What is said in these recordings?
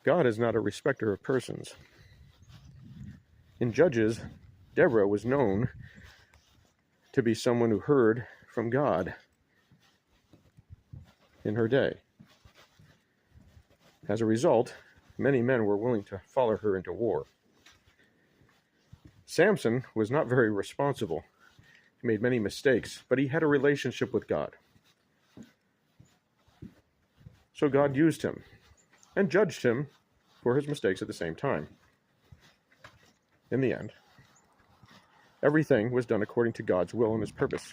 God is not a respecter of persons. In Judges, Deborah was known to be someone who heard from God in her day. As a result, many men were willing to follow her into war. Samson was not very responsible. He made many mistakes, but he had a relationship with God. So God used him and judged him for his mistakes at the same time. In the end, everything was done according to God's will and his purpose.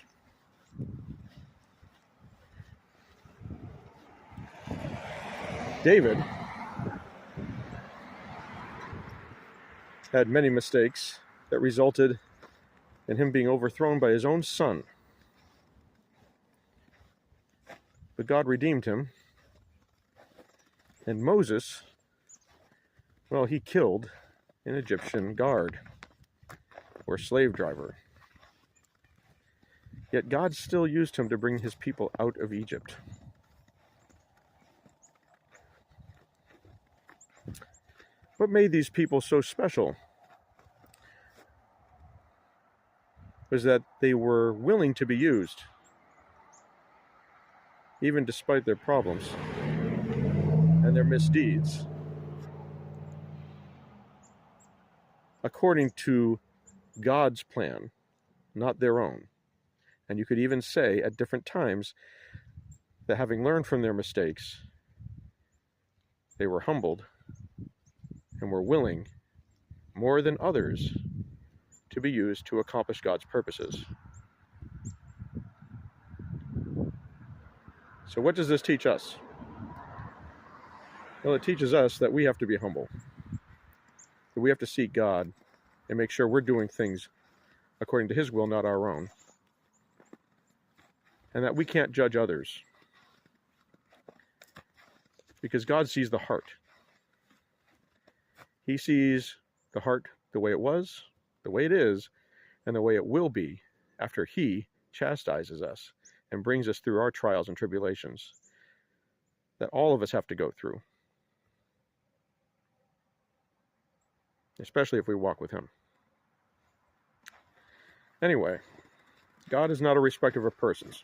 David had many mistakes that resulted in him being overthrown by his own son. But God redeemed him. And Moses, well, he killed an Egyptian guard or slave driver. Yet God still used him to bring his people out of Egypt. What made these people so special was that they were willing to be used, even despite their problems and their misdeeds, according to God's plan, not their own. And you could even say at different times that having learned from their mistakes, they were humbled and were willing, more than others, to be used to accomplish God's purposes. So what does this teach us? Well, it teaches us that we have to be humble, that we have to seek God and make sure we're doing things according to his will, not our own, and that we can't judge others, because God sees the heart. He sees the heart the way it was, the way it is, and the way it will be after he chastises us and brings us through our trials and tribulations that all of us have to go through, especially if we walk with him. Anyway, God is not a respecter of persons.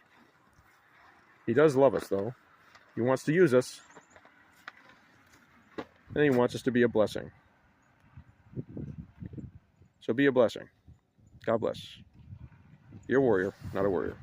He does love us, though. He wants to use us, and he wants us to be a blessing. So be a blessing. God bless. Be a warrior, not a worrier.